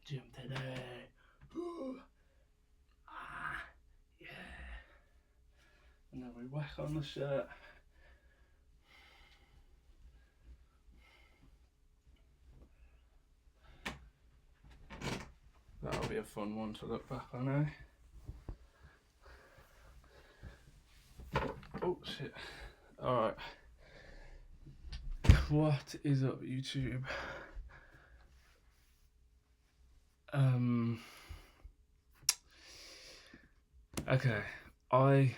gym today. Yeah. And then we whack on the shirt. That'll be a fun one to look back on, Oh shit. Alright. What is up, YouTube? Okay, I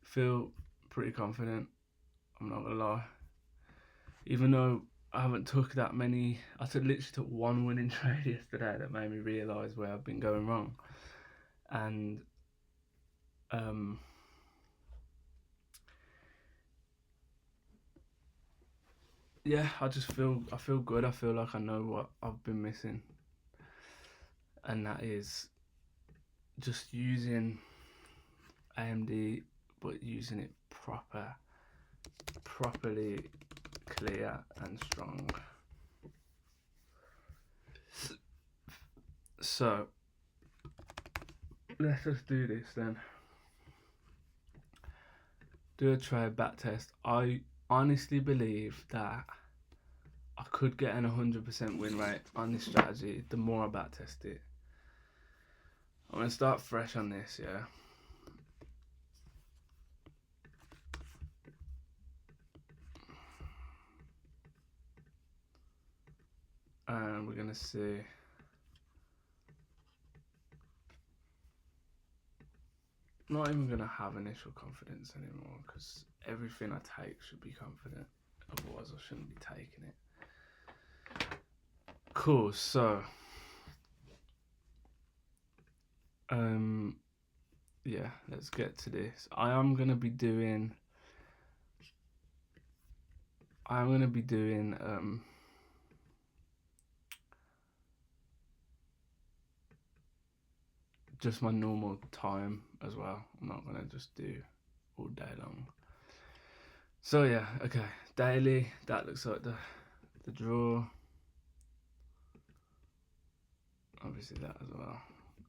feel pretty confident, I'm not gonna lie. Even though I haven't took that many, I literally took one winning trade yesterday that made me realise where I've been going wrong. And yeah, I feel good. I feel like I know what I've been missing, and that is just using AMD, but using it properly clear and strong. So let's just do this then. Do a trade backtest. I honestly believe that I could get an 100% win rate on this strategy the more I backtest it. I'm gonna start fresh on this, yeah. And we're gonna see. I'm not even gonna have initial confidence anymore because everything I take should be confident. Otherwise, I shouldn't be taking it. Cool. So, yeah, let's get to this. I'm gonna be doing just my normal time as well. I'm not gonna just do all day long. So yeah, okay, daily, that looks like the draw. Obviously that as well.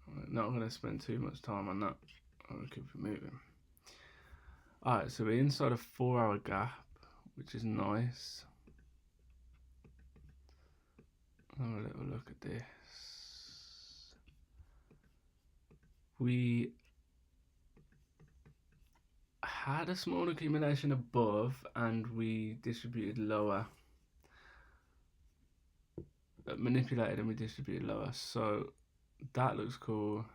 I'm not gonna spend too much time on that. I'm gonna keep it moving. Alright, so we're inside a 4-hour gap, which is nice. Have a little look at this. We had a small accumulation above and we distributed lower. Manipulated and we distributed lower. So that looks cool.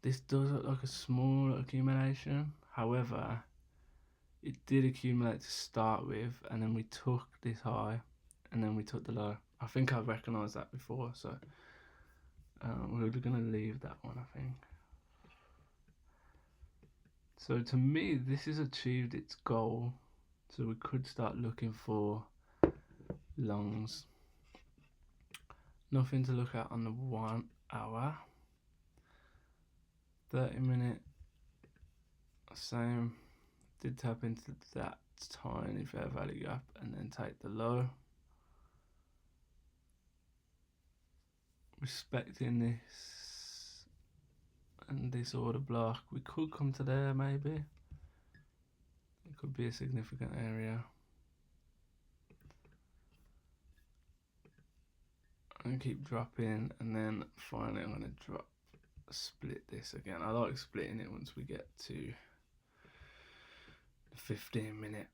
This does look like a small accumulation. However, it did accumulate to start with, and then we took this high, and then we took the low. I think I've recognised that before, so we're going to leave that one, I think. So to me, this has achieved its goal. So we could start looking for longs. Nothing to look at on the 1 hour. 30-minute, same. Did tap into that tiny fair value gap and then take the low. Respecting this and this order block, we could come to there maybe. It could be a significant area. I'm gonna keep dropping, and then finally I'm gonna split this again. I like splitting it once we get to the 15-minute.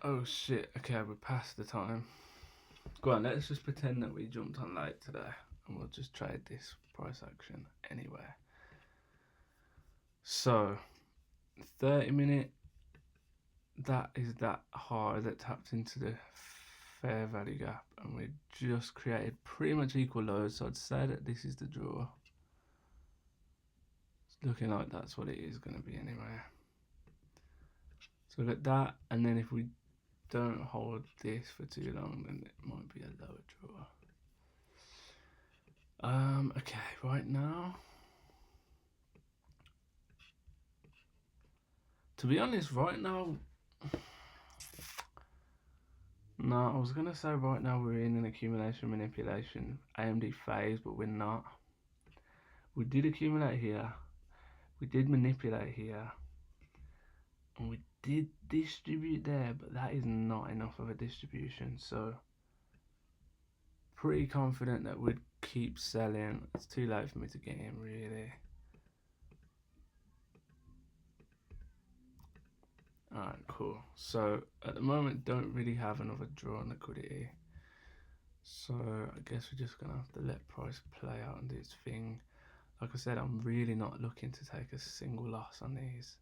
Oh shit, okay, we're past the time. Go on, let's just pretend that we jumped on late today and we'll just trade this price action anywhere. So 30-minute, that is that high that tapped into the fair value gap, and we just created pretty much equal lows, so I'd say that this is the draw. It's looking like that's what it is going to be anyway. So look at that, and then if we don't hold this for too long, then it might be a lower draw. Okay, right now, to be honest, right now, no, I was gonna say right now we're in an accumulation manipulation AMD phase, but we're not. We did accumulate here, we did manipulate here, and we did distribute there, but that is not enough of a distribution, so pretty confident that we'd keep selling. It's too late for me to get in, really. Alright, cool. So at the moment, don't really have another draw on liquidity. So I guess we're just gonna have to let price play out and do its thing. Like I said, I'm really not looking to take a single loss on these.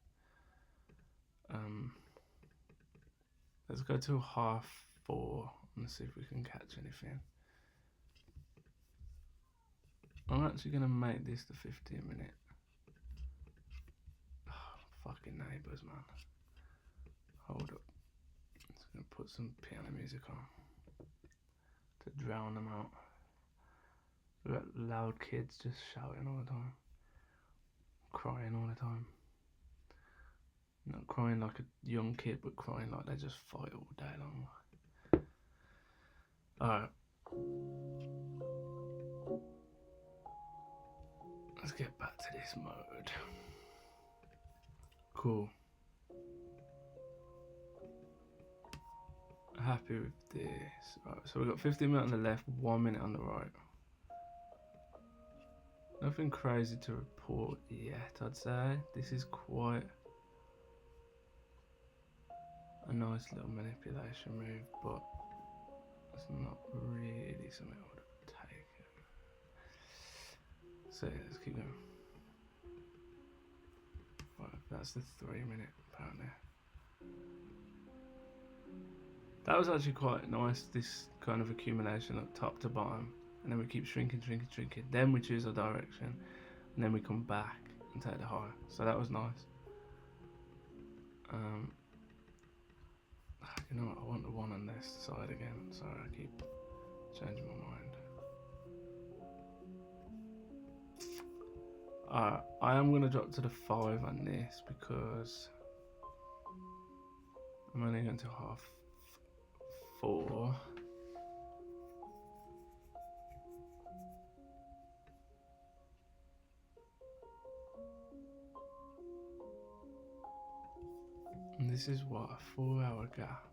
Let's go to 4:30 and see if we can catch anything. I'm actually gonna make this the 15-minute. Oh, fucking neighbours, man. Hold up. Just gonna put some piano music on to drown them out. We've got loud kids just shouting all the time, crying all the time. Not crying like a young kid, but crying like they just fight all day long. Alright. Let's get back to this mode. Cool. Happy with this. Right, so we've got 15 minutes on the left, 1 minute on the right. Nothing crazy to report yet, I'd say. This is quite a nice little manipulation move, but it's not really something I would take. So yeah, let's keep going. Right, that's the 3 minute apparently. That was actually quite nice, this kind of accumulation of top to bottom. And then we keep shrinking. Then we choose our direction. And then we come back and take the high. So that was nice. You know what, I want the one on this side again. Sorry, I keep changing my mind. I am going to drop to the 5 on this because I'm only going to 4:30. And this is what, a 4-hour gap.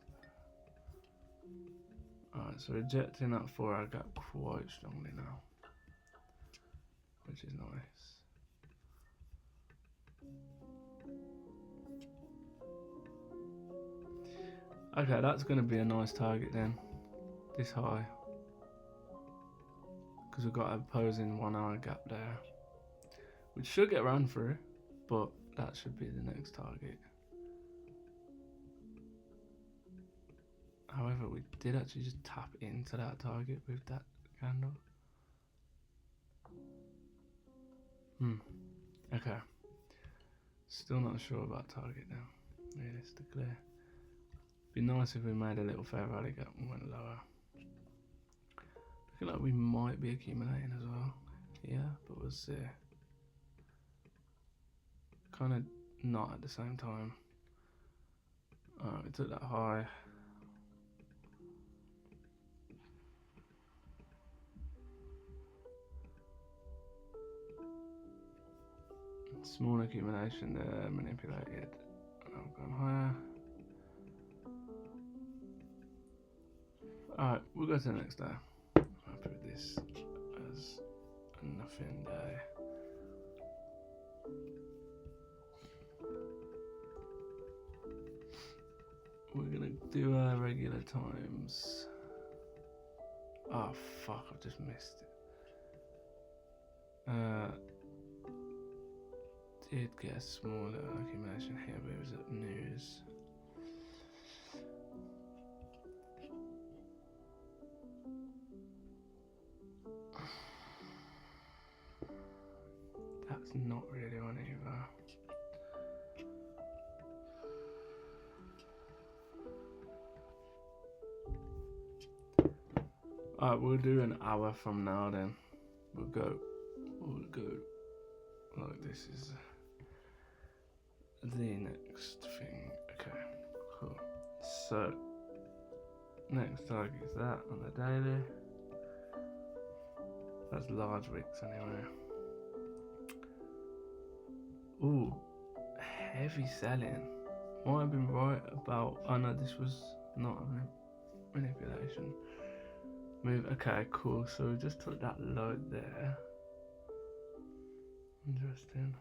Alright, so rejecting that 4-hour gap quite strongly now, which is nice. Okay, that's going to be a nice target then, this high, because we've got an opposing 1-hour gap there, which should get run through, but that should be the next target. However, we did actually just tap into that target with that candle. Okay. Still not sure about target now, realistically. Be nice if we made a little fair value gap and went lower. Looking like we might be accumulating as well. Yeah, but we'll see. Kind of not at the same time. Alright, we took that high. Small accumulation there, manipulated. Now we've gone higher. Alright, we'll go to the next day. I'm happy with this as a nothing day. We're gonna do our regular times. Oh fuck, I just missed it. Did get a smaller accumulation here, but it was at news. That's not really on either. Alright, we'll do an hour from now then. We'll go we'll go like this is the next thing. Okay, cool. So next target is that on the daily. That's large wicks anyway. Ooh, heavy selling. Might have been right about. Oh no, this was not a manipulation move. Okay, cool. So we just took that low there. Interesting.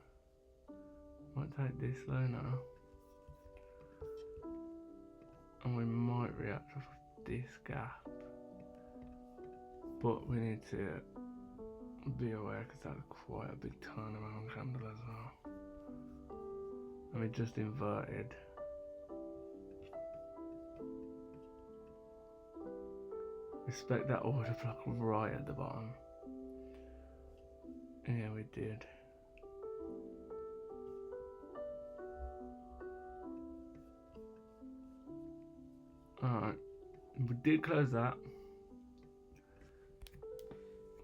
Might take this low now. And we might react off of this gap. But we need to be aware because that's quite a big turnaround candle as well. And we just inverted. Respect that order block right at the bottom. Yeah, we did. Alright, we did close that,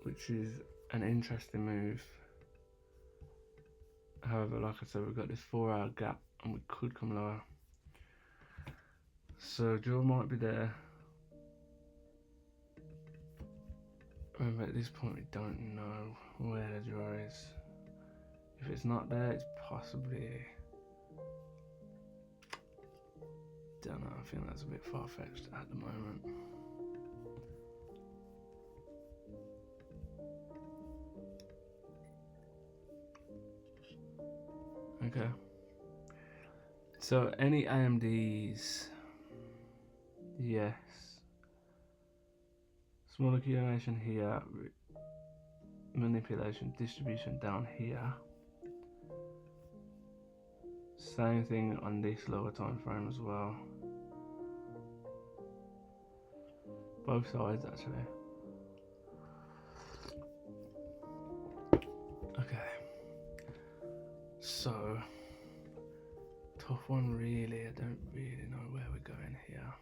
which is an interesting move. However, like I said, we've got this 4-hour gap and we could come lower. So draw might be there. Remember, at this point we don't know where the draw is. If it's not there, it's possibly... don't know, I think that's a bit far-fetched at the moment. Okay. So any AMDs? Yes. Small accumulation here. Manipulation, distribution down here. Same thing on this lower time frame as well. Both sides actually. Okay. So tough one really. I don't really know where we're going here.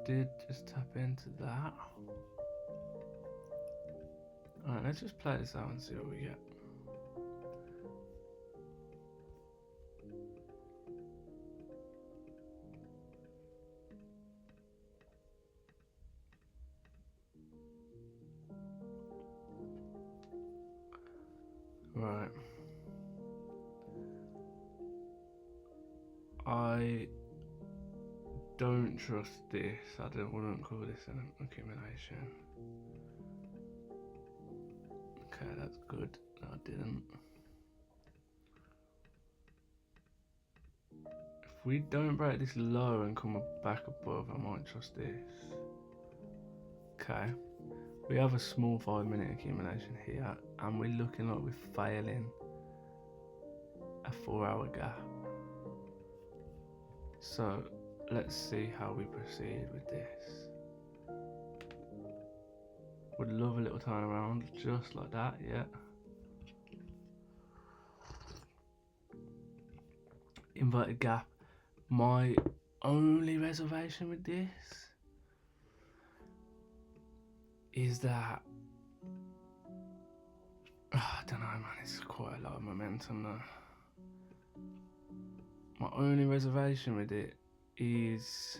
Did just tap into that. Alright, let's just play this out and see what we get. Right. I don't trust this. I wouldn't call this an accumulation. Okay, that's good. No, I didn't. If we don't break this low and come back above, I might trust this. Okay. We have a small 5-minute accumulation here, and we're looking like we're failing a 4-hour gap. So let's see how we proceed with this. Would love a little turnaround, just like that, yeah. Inverted gap. My only reservation with this is that I don't know, man, it's quite a lot of momentum though. My only reservation with it is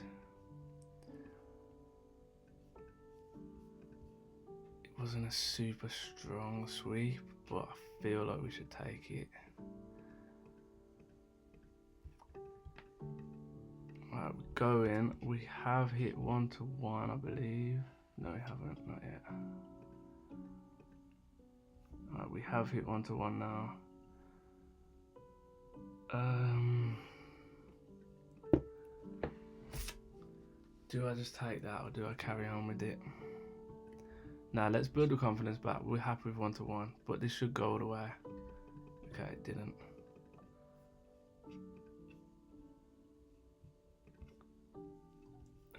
it wasn't a super strong sweep, but I feel like we should take it. Right, we go in. We have hit 1-to-1, I believe. No, we haven't, not yet. Right, we have hit 1-to-1 now. Do I just take that or do I carry on with it? Now let's build the confidence back. We're happy with 1-to-1, but this should go all the way. Okay, it didn't.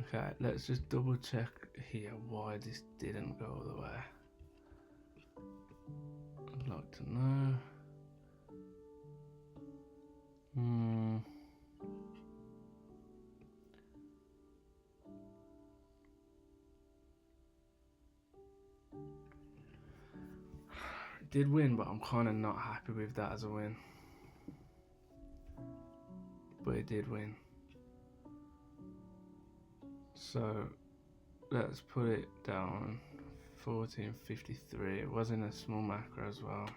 Okay, let's just double check here why this didn't go all the way. I'd like to know. It did win, but I'm kind of not happy with that as a win. But it did win. So let's put it down. 1453. It was in a small macro as well.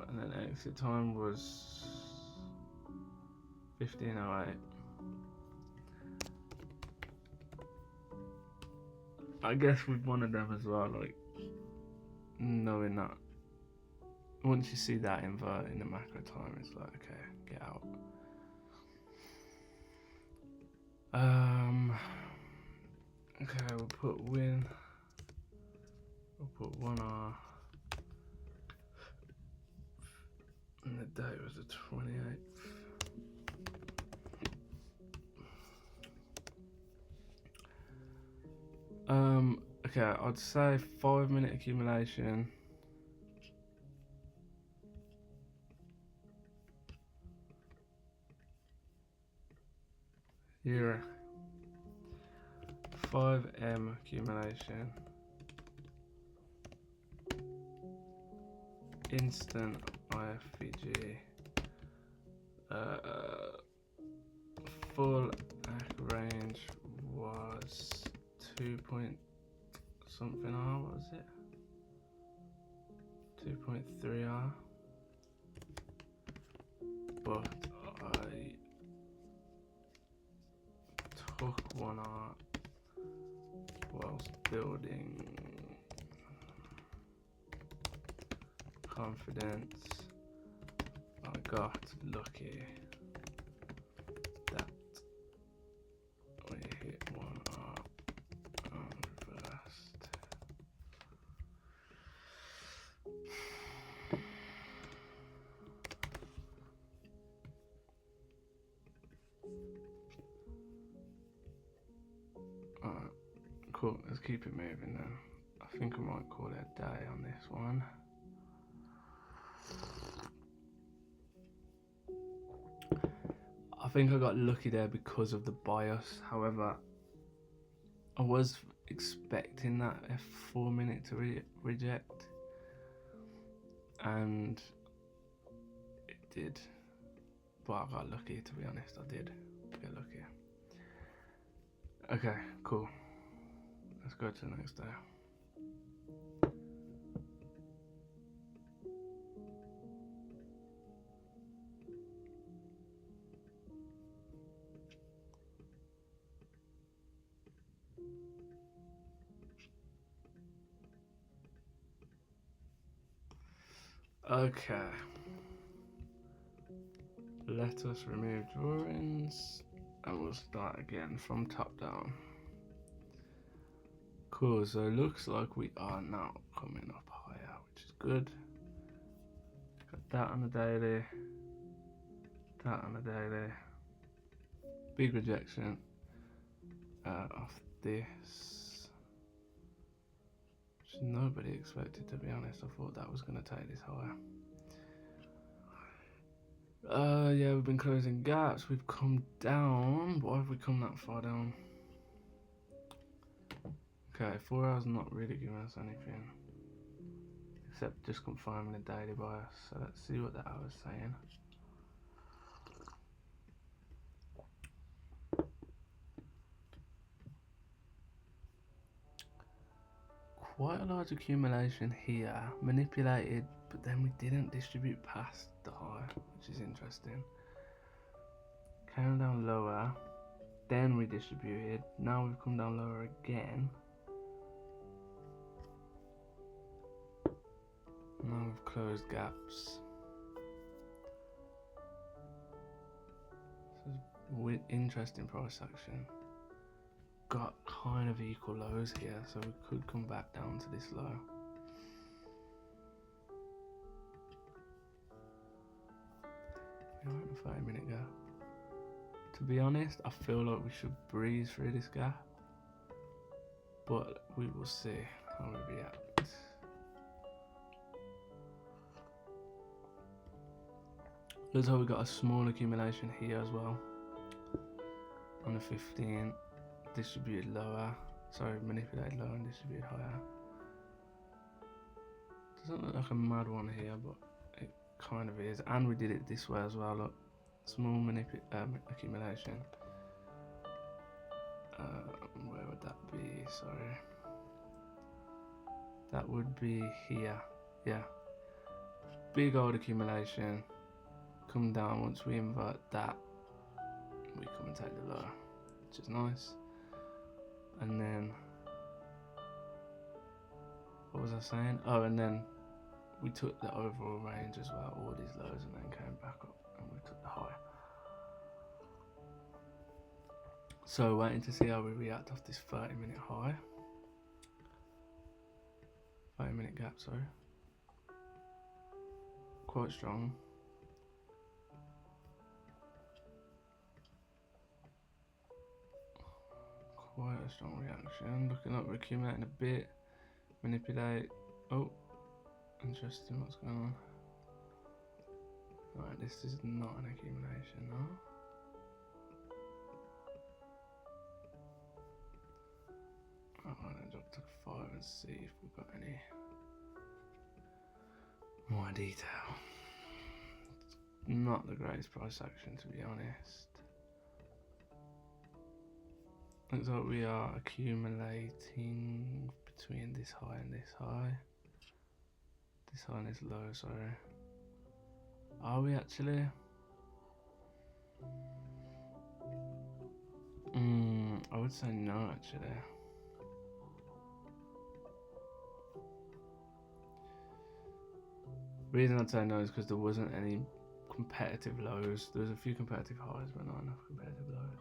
And then exit time was 15:08. I guess with one of them as well, like knowing that once you see that invert in the macro time, it's like, okay, get out. Okay, we'll put win. We'll put 1R. And the date was the 28th. Okay, I'd say 5-minute accumulation. Here, 5M accumulation. Instant iFVG. Full ACK range was 2 point something R, what was it? 2.3R. But I took 1R whilst building confidence. I got lucky that we hit 1R and reversed. Alright, cool, let's keep it moving then. I think I might call it a day on this one. I think I got lucky there because of the bias. However, I was expecting that F4 minute to reject, and it did. But I got lucky, to be honest. I did get lucky. Okay, cool. Let's go to the next day. Okay. Let us remove drawings and we'll start again from top down. Cool, so it looks like we are now coming up higher, which is good. Got that on the daily, that on the daily. Big rejection of this, which nobody expected, to be honest. I thought that was going to take this higher. Yeah, we've been closing gaps. We've come down. Why have we come that far down? Okay, 4 hours not really giving us anything, except just confirming the daily bias. So let's see what the hour's saying. Quite a large accumulation here, manipulated, but then we didn't distribute past the high, which is interesting. Came down lower, then we distributed. Now we've come down lower again. Now we've closed gaps. This is interesting price action. Got kind of equal lows here, so we could come back down to this low. We're in a 5-minute gap. To be honest, I feel like we should breeze through this gap, but we will see how we react. Looks like we got a small accumulation here as well. On the 15, distributed lower. Sorry, manipulated lower and distributed higher. Doesn't look like a mad one here, but it kind of is. And we did it this way as well. Look, small accumulation. Where would that be? Sorry. That would be here. Yeah. Big old accumulation. Come down once we invert that. We come and take the low, which is nice. And then, what was I saying? Oh, and then we took the overall range as well, all these lows, and then came back up and we took the high. So waiting to see how we react off this 30-minute high. 30-minute gap, sorry. Quite strong. Quite a strong reaction. Looking like we're accumulating a bit. Manipulate. Oh, interesting what's going on. Alright, this is not an accumulation, no. I'm gonna drop to 5 and see if we've got any more detail. It's not the greatest price action, to be honest. Looks like we are accumulating between this high and this high. This high and this low, sorry. Are we actually? I would say no, actually. The reason I'd say no is because there wasn't any competitive lows. There was a few competitive highs, but not enough competitive lows.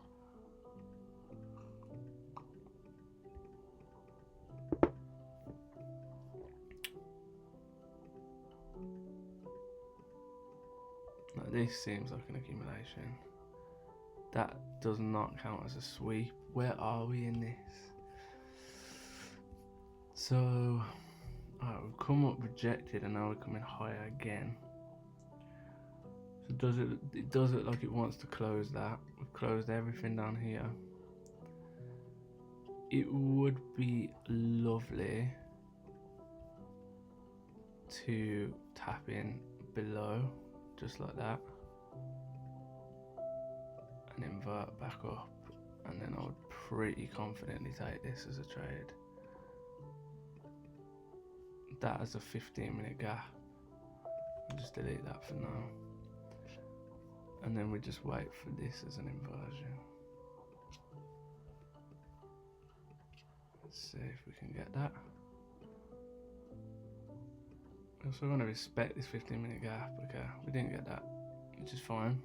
Now, this seems like an accumulation. That does not count as a sweep. Where are we in this? So, we've come up rejected and now we're coming higher again. So it does look like it wants to close that. We've closed everything down here. It would be lovely to tap in below, just like that, and invert back up, and then I would pretty confidently take this as a trade. That as a 15-minute gap. I'll just delete that for now. And then we just wait for this as an inversion. Let's see if we can get that. I also want to respect this 15-minute gap. Okay, we didn't get that, which is fine.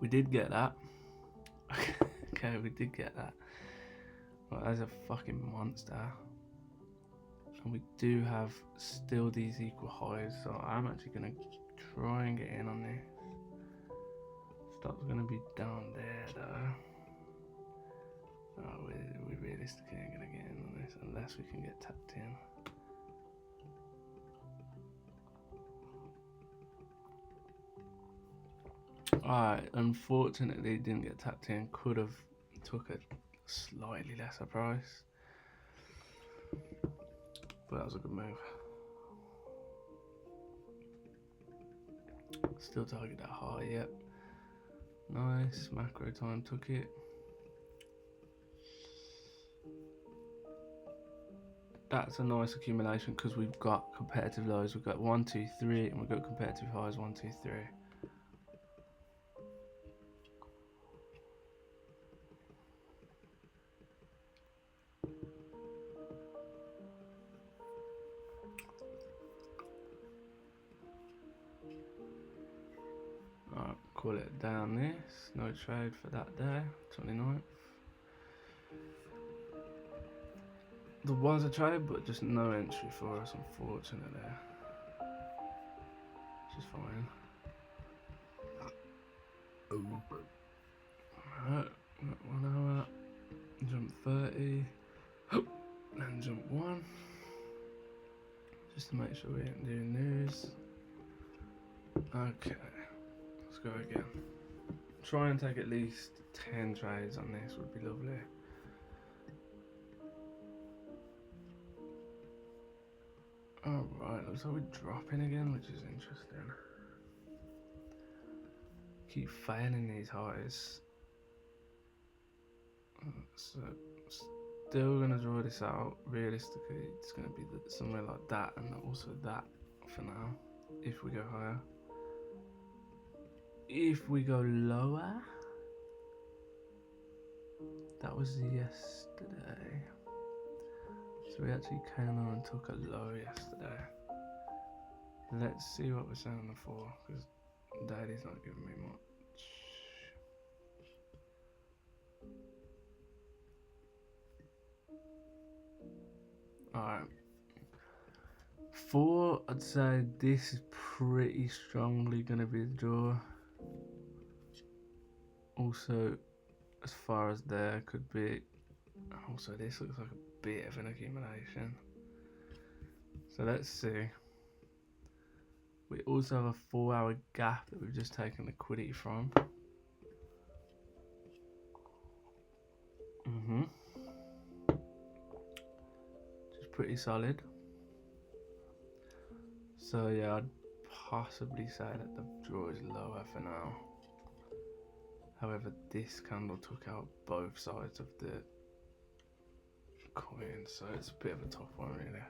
We did get that. Okay, we did get that. Well, that's a fucking monster. And we do have still these equal highs, so I'm actually gonna try and get in on this. Stop's gonna be down there though. Oh, we realistically ain't gonna get in on this unless we can get tapped in. Alright, unfortunately didn't get tapped in. Could have took a slightly lesser price, but that was a good move. Still target that high, yep. Nice, macro time took it. That's a nice accumulation because we've got competitive lows. We've got 1, 2, 3, and we've got competitive highs 1, 2, 3. Alright, call it down this. No trade for that day, 29th. There was a trade, but just no entry for us, unfortunately. Which is fine. Alright, 1 hour, jump 30. And jump 1. Just to make sure we ain't doing news. Okay, let's go again. Try and take at least 10 trades on this would be lovely. Alright, looks like we're dropping again, which is interesting. Keep failing these highs. So, still gonna draw this out. Realistically, it's gonna be somewhere like that and also that for now, if we go higher. If we go lower, that was yesterday. So we actually came on and took a low yesterday. Let's see what we're selling them for, because Daddy's not giving me much. Alright. 4, I'd say this is pretty strongly going to be the draw. Also, as far as there could be. Also, this looks like a bit of an accumulation. So let's see. We also have a 4-hour gap that we've just taken liquidity from. Just pretty solid. So yeah, I'd possibly say that the draw is lower for now. However, this candle took out both sides of the coin, so it's a bit of a tough one really.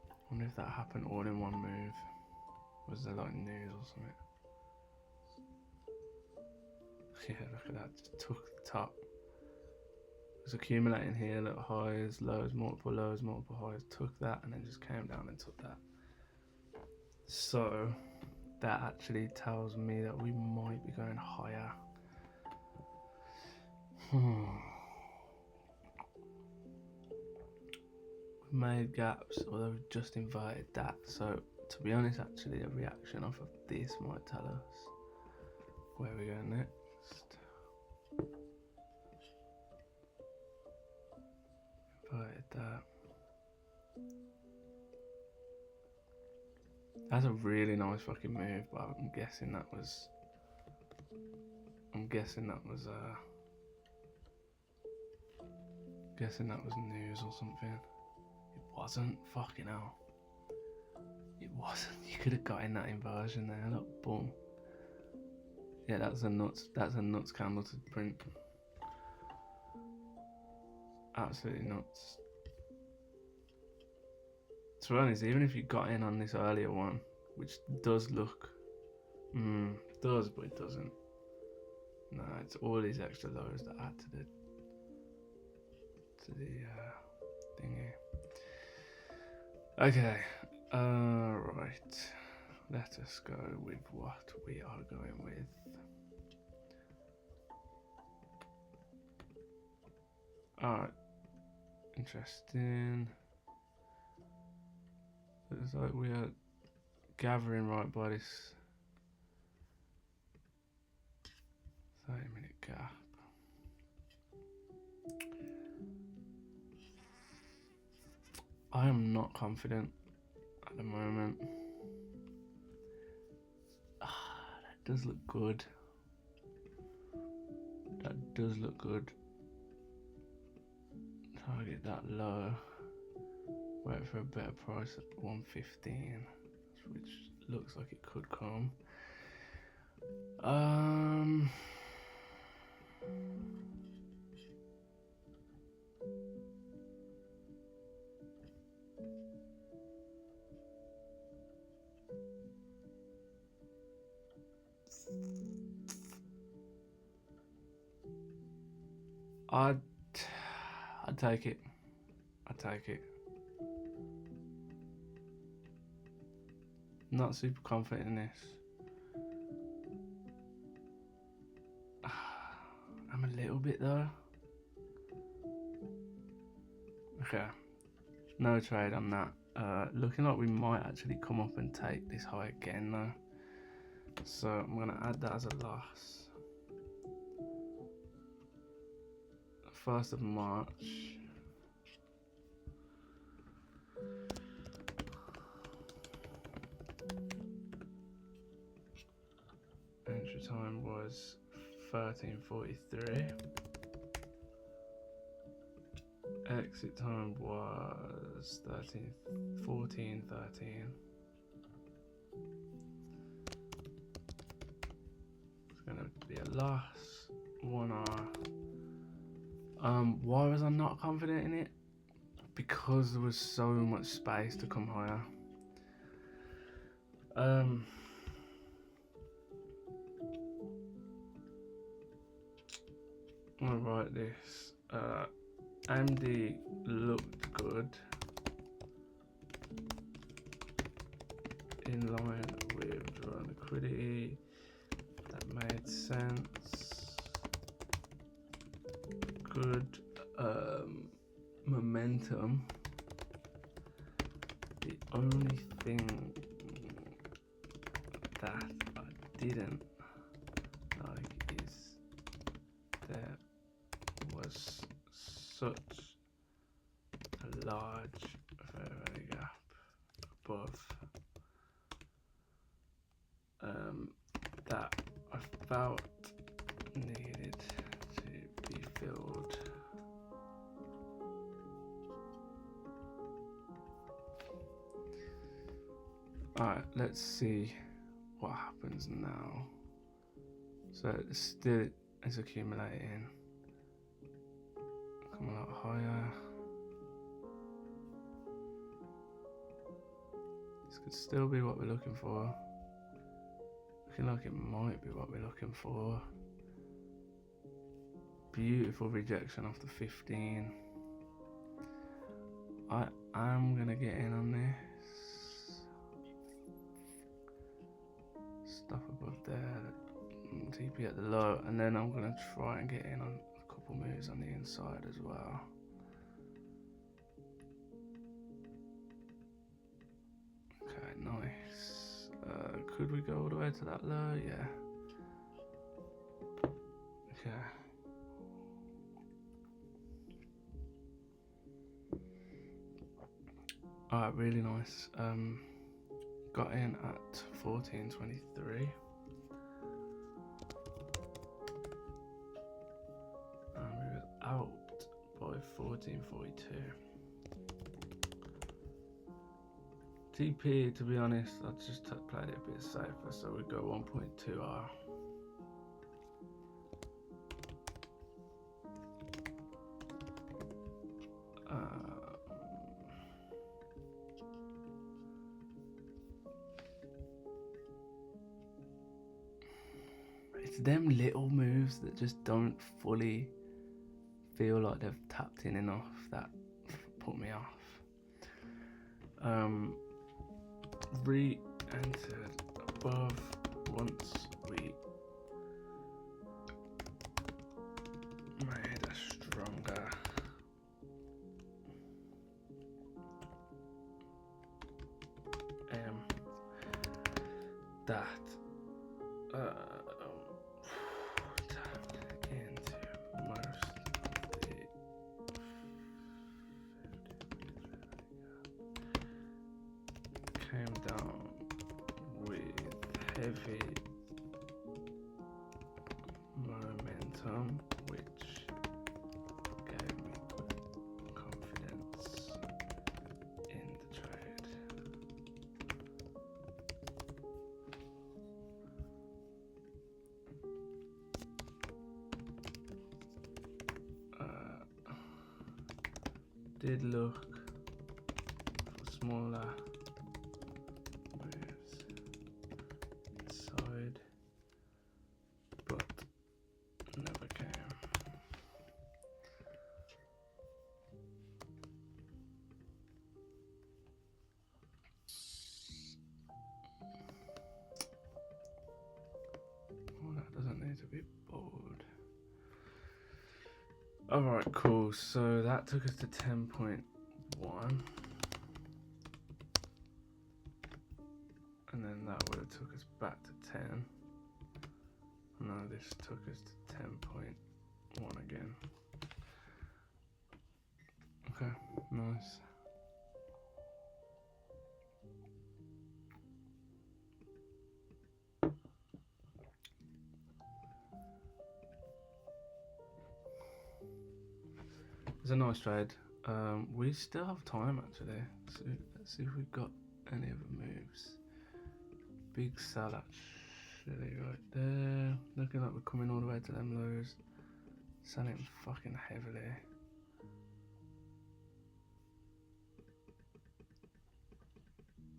I wonder if that happened all in one move. Was there like news or something? Yeah, look at that, just took the top. It was accumulating here, little highs, lows, multiple highs, took that and then just came down and took that. So that actually tells me that we might be going higher. We made gaps, although we've just inverted that. So to be honest, actually a reaction off of this might tell us where we're going next. Inverted that. That's a really nice fucking move, but I'm guessing that was news or something. It wasn't. Fucking hell. It wasn't. You could have got in that inversion there. Look, boom. Yeah, that's a nuts candle to print. Absolutely nuts. To be honest, even if you got in on this earlier one, which does look, does, but it doesn't. No, it's all these extra lows that add to the thingy. Okay, right. Let us go with what we are going with. Alright, interesting. It's like we are gathering right by this 30-minute gap. I am not confident at the moment. That does look good. That does look good. Target that low. Wait for a better price at 115, which looks like it could come. I'd take it. I'd take it. Not super confident in this. I'm a little bit though. Okay. No trade on that. Looking like we might actually come up and take this high again though. So I'm gonna add that as a loss. 1st of March. Entry time was 13:43. Exit time was 14:13. It's gonna be a loss, 1 hour. Why was I not confident in it? Because there was so much space to come higher. I'll write this. AMD looked good, in line with draw liquidity. That made sense. Good momentum. The only thing that I didn't like is there was such a large fair value gap above that I felt needed to be filled. Alright, let's see what happens now. So it's still is accumulating. Come a lot higher. This could still be what we're looking for. Looking like it might be what we're looking for. Beautiful rejection after 15. I am gonna get in on this. Stuff above there. TP at the low, and then I'm gonna try and get in on a couple moves on the inside as well. Okay, nice. Could we go all the way to that low? Yeah. Okay. Alright, really nice. Got in at 14:23. And we were out by 14:42. TP, to be honest, I just played it a bit safer, so we go 1.2R. It's them little moves that just don't fully feel like they've tapped in enough that put me off. Re-entered above once we made a stronger that tapped into most of the 50 came down with heavy momentum, which gave me confidence in the trade. Did look for smaller moves inside, but never came. Oh, that doesn't need to be bold. Alright, cool. So that took us to 10.1. And then that would have took us back to 10. And now this took us to 10.1 again. Okay, nice. It's a nice trade. We still have time actually. So let's see if we've got any other moves. Big sell actually right there. Looking like we're coming all the way to them lows. Selling fucking heavily.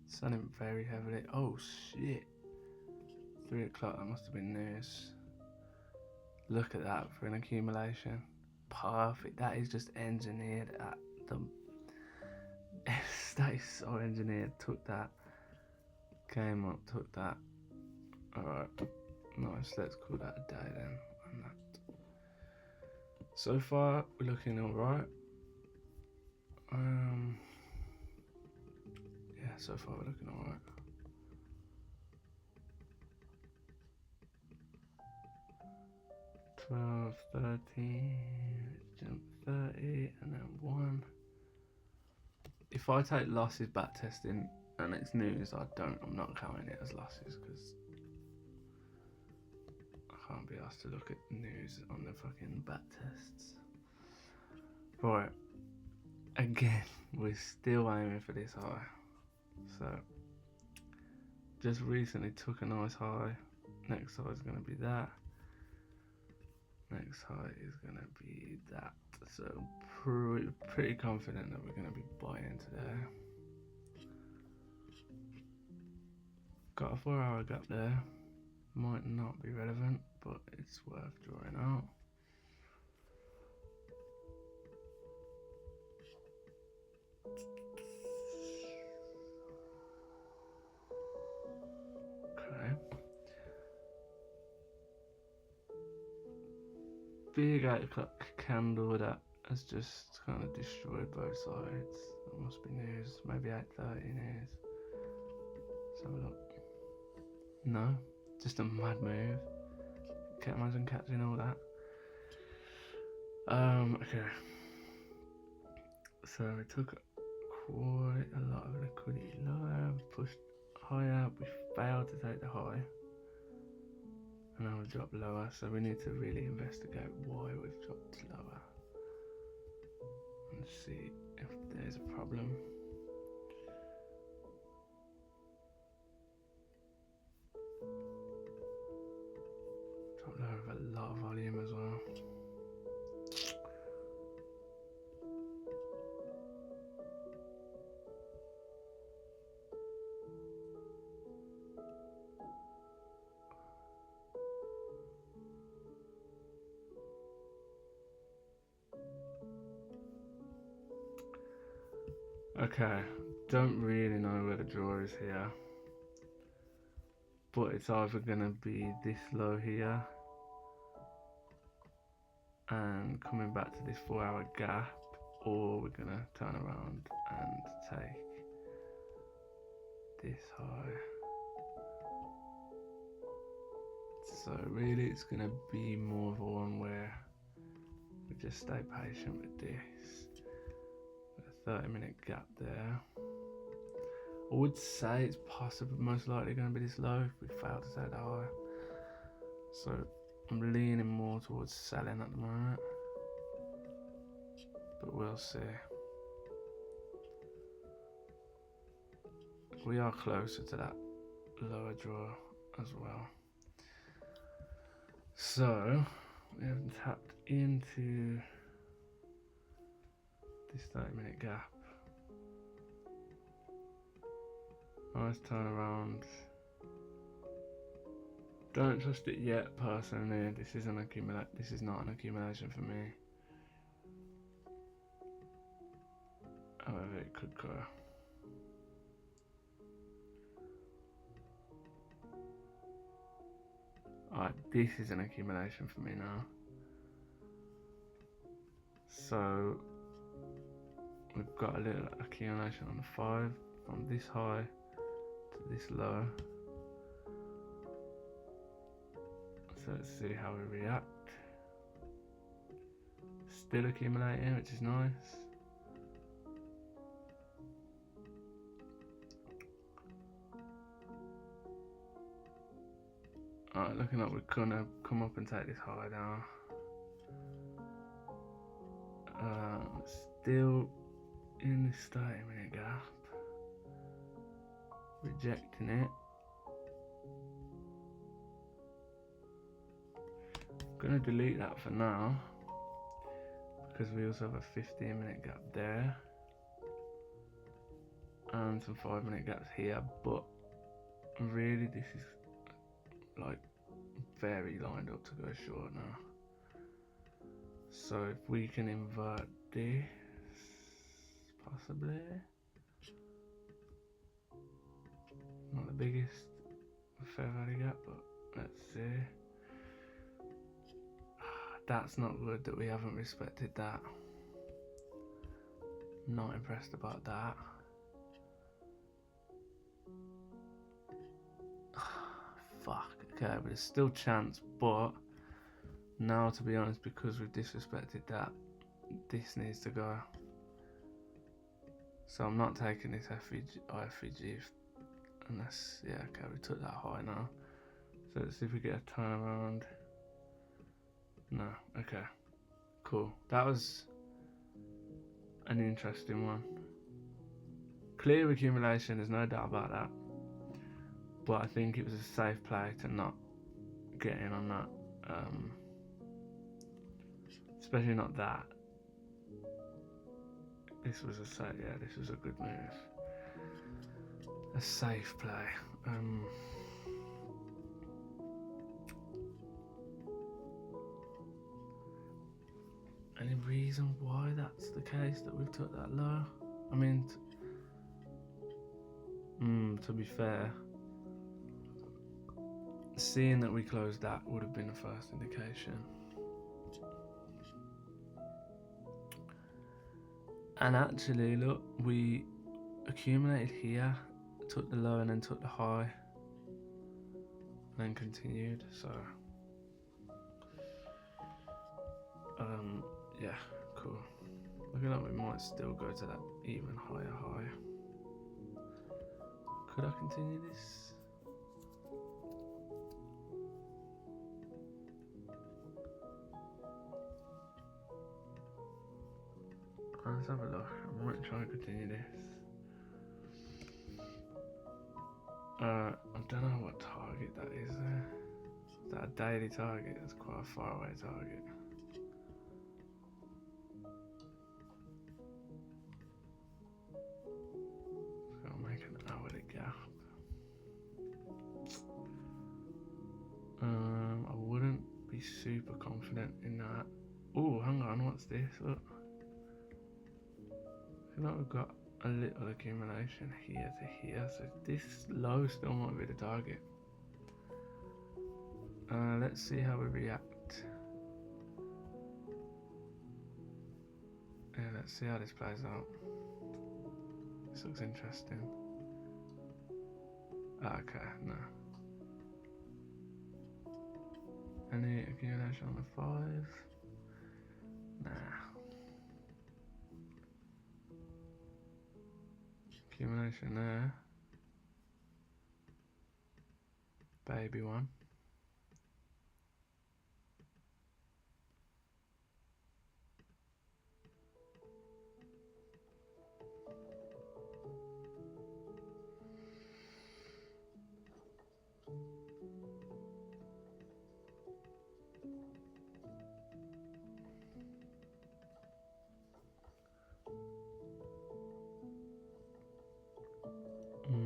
Selling very heavily. Oh shit. 3 o'clock, that must have been news. Look at that for an accumulation. Perfect. That is just engineered at the. That is so engineered. Took that. Came up, took that. Alright. Nice. Let's call that a day then. On that. So far, we're looking alright. Yeah, so far we're looking alright. $12, $13, jump 30, and then 1. If I take losses back testing and it's news, I'm not counting it as losses because I can't be asked to look at news on the fucking back tests. Right, again, we're still aiming for this high. So, just recently took a nice high. Next high is going to be that. Next high is going to be that. So pretty confident that we're going to be buying today. Got a 4-hour gap there. Might not be relevant, but it's worth drawing out. Okay. Big 8 o'clock candle that has just kind of destroyed both sides. That must be news. Maybe 8:30 news. Let's have a look. No, just a mad move. Can't imagine catching all that. Okay. So we took quite a lot of liquidity lower, pushed higher, we failed to take the high. And now we dropped lower, so we need to really investigate why we've dropped lower. And see if there's a problem. Dropped lower with a lot of volume as well. Okay, don't really know where the draw is here, but it's either gonna be this low here and coming back to this 4-hour gap, or we're gonna turn around and take this high. So really it's gonna be more of a one where we just stay patient with this. 30-minute gap there. I would say it's possible, most likely going to be this low if we fail to take the high. So I'm leaning more towards selling at the moment, but we'll see. We are closer to that lower draw as well. So we have tapped into this 30-minute gap. Nice turnaround. Don't trust it yet, personally. This is not an accumulation for me. However, it could go. Alright, this is an accumulation for me now. So we've got a little accumulation on the 5 from this high to this low. So let's see how we react. Still accumulating, which is nice. Alright, looking like we're gonna come up and take this high now. Still in this 30-minute gap. Rejecting it. Gonna delete that for now because we also have a 15-minute gap there and some 5-minute gaps here, but really this is like very lined up to go short now. So if we can invert this, possibly not the biggest fair value gap, but let's see. That's not good that we haven't respected that. Not impressed about that. Fuck. Okay, but there's still chance, but now to be honest, because we've disrespected that, this needs to go. So I'm not taking this iFVG unless, yeah, okay, we took that high now. So let's see if we get a turnaround. No, okay, cool. That was an interesting one. Clear accumulation, there's no doubt about that. But I think it was a safe play to not get in on that. Especially not that. This was a safe, yeah, this was a good move. A safe play. Any reason why that's the case, that we've took that low? I mean, to be fair, seeing that we closed that would have been the first indication. And actually, look, we accumulated here, took the low and then took the high, and then continued, so yeah, cool. Looking like we might still go to that even higher high. Could I continue this? Let's have a look. I might try and continue this. I don't know what target that is there. Is that a daily target? That's quite a far away target. So I'll make an hourly gap. I wouldn't be super confident in that. Oh, hang on, what's this? Look. I feel like we've got a little accumulation here to here, so this low still might be the target. Let's see how we react. Yeah, let's see how this plays out. This looks interesting. Okay, no. Any accumulation on the 5? Nah. Accumulation there. Baby one.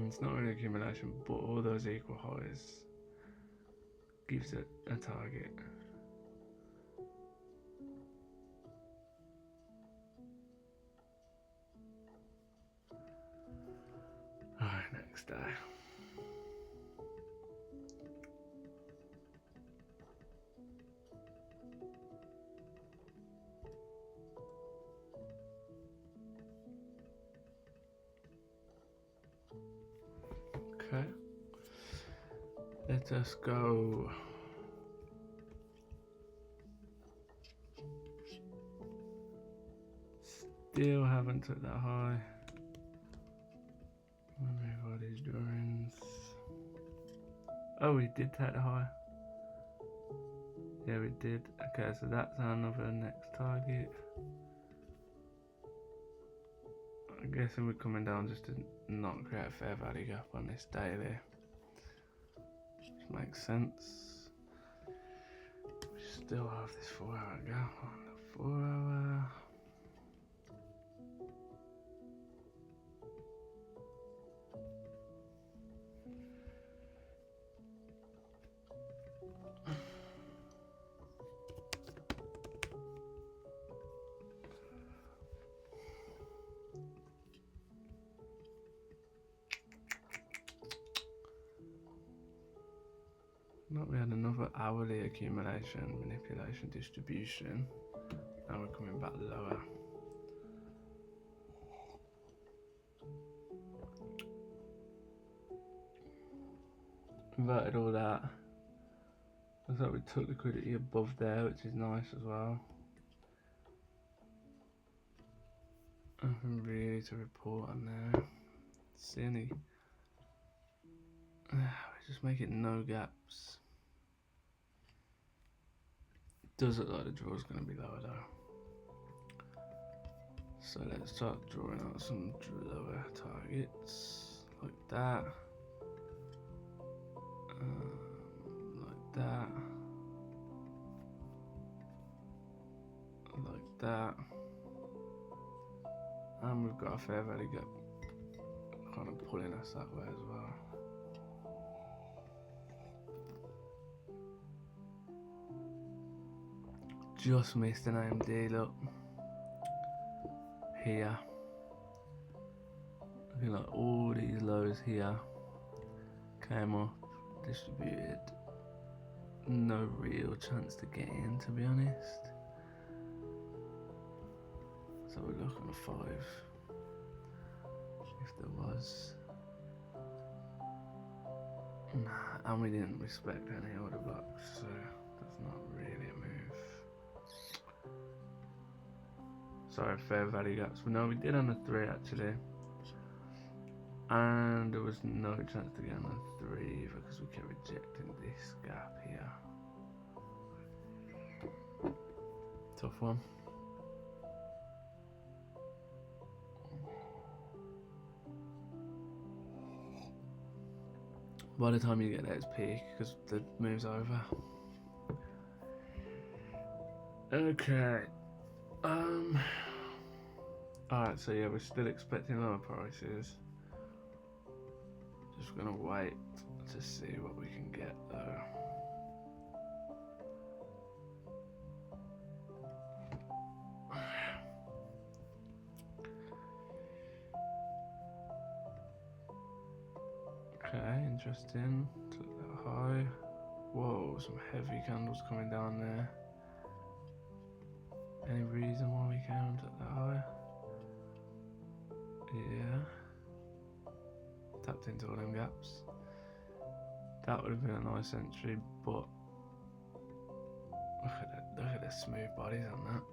It's not really accumulation, but all those equal highs gives it a target. Alright, next day. Okay, let us go. Still haven't took that high. Let me go these drawings. Oh, we did take the high. Yeah, we did. Okay, so that's another next target. I'm guessing we're coming down just to not create a fair value gap on this daily. Which makes sense. We still have this 4 hour gap on the 4 hour. Look, we had another hourly accumulation, manipulation, distribution. Now we're coming back lower. Inverted all that. Looks like we took liquidity above there, which is nice as well. Nothing really to report on there. See any? We're just making no gaps. Does look like the draw's going to be lower though. So let's start drawing out some lower targets like that. Like that. Like that. And we've got a fair value gap kind of pulling us that way as well. Just missed an AMD, look. Here. Looking like all these lows here came up, distributed. No real chance to get in, to be honest. So we're looking at 5. If there was. Nah, and we didn't respect any order blocks, so that's not really a move. Sorry, fair value gaps. But no, we did on the 3 actually. And there was no chance to get on the 3 because we kept rejecting this gap here. Tough one. By the time you get there, it's peak because the move's over. Okay. Alright, so yeah, we're still expecting lower prices. Just gonna wait to see what we can get though. Okay, interesting. Took that high. Whoa, some heavy candles coming down there. Any reason why we came took that high? Yeah. Tapped into all them gaps. That would have been a nice entry, but look at the smooth bodies on that.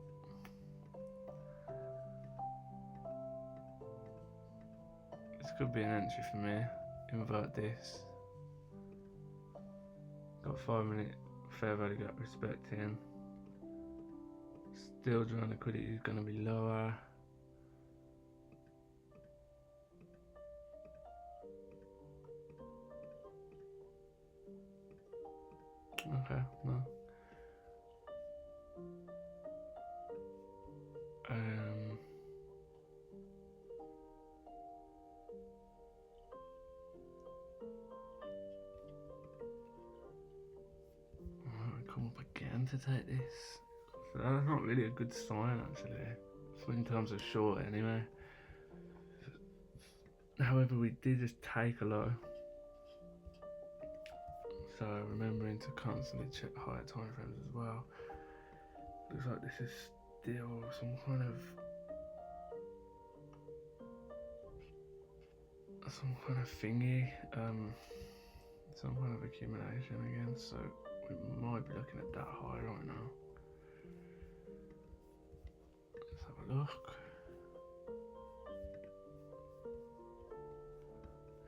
This could be an entry for me. Invert this. Got 5 minute fair value gap respecting. Still drawing liquidity is going to be lower. Okay, no. Come up again to take this. So that's not really a good sign actually, in terms of short anyway. However, we did just take a low. So remembering to constantly check higher time frames as well. Looks like this is still some kind of thingy, some kind of accumulation again. So we might be looking at that high right now. Let's have a look.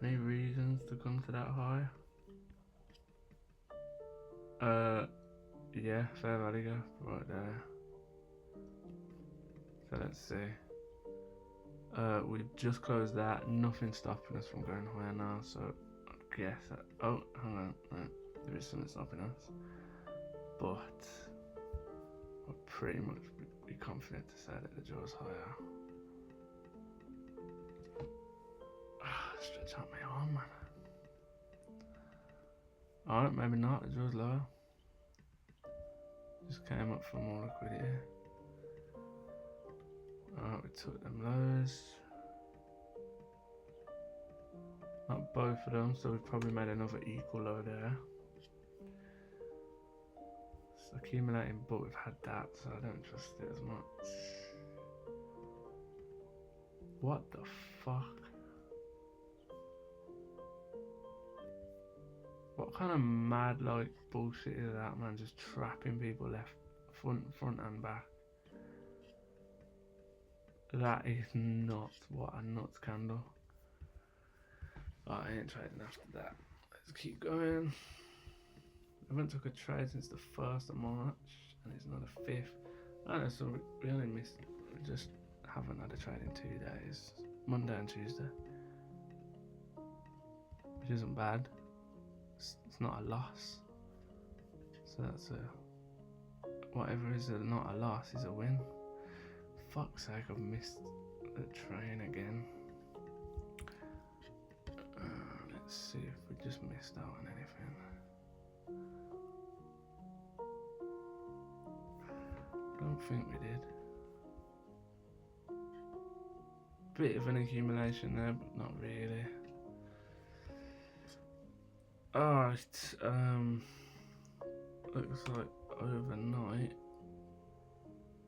Any reasons to come to that high? Yeah, fair value gap right there. So let's see. We've just closed that. Nothing's stopping us from going higher now. So I guess that. Oh, hang on. Right. There is something stopping us. But we're pretty much be confident to say that the jaw's higher. Stretch out my arm, man. Alright, maybe not. The jaw's lower. Just came up for more liquidity. Alright, we took them lows. Not both of them, so we've probably made another equal low there. It's accumulating, but we've had that, so I don't trust it as much. What the fuck? What kind of mad like bullshit is that, man? Just trapping people left, front and back. That is not what a nuts candle. Oh, I ain't trading after that. Let's keep going. I haven't took a trade since the 1st of March, and it's not the 5th. I know, so we only missed. We just haven't had a trade in 2 days, Monday and Tuesday, which isn't bad. It's not a loss. So that's a whatever is not a loss is a win. Fuck's sake, I've missed the train again. Let's see if we just missed out on anything. I don't think we did. Bit of an accumulation there, but not really. Alright, looks like overnight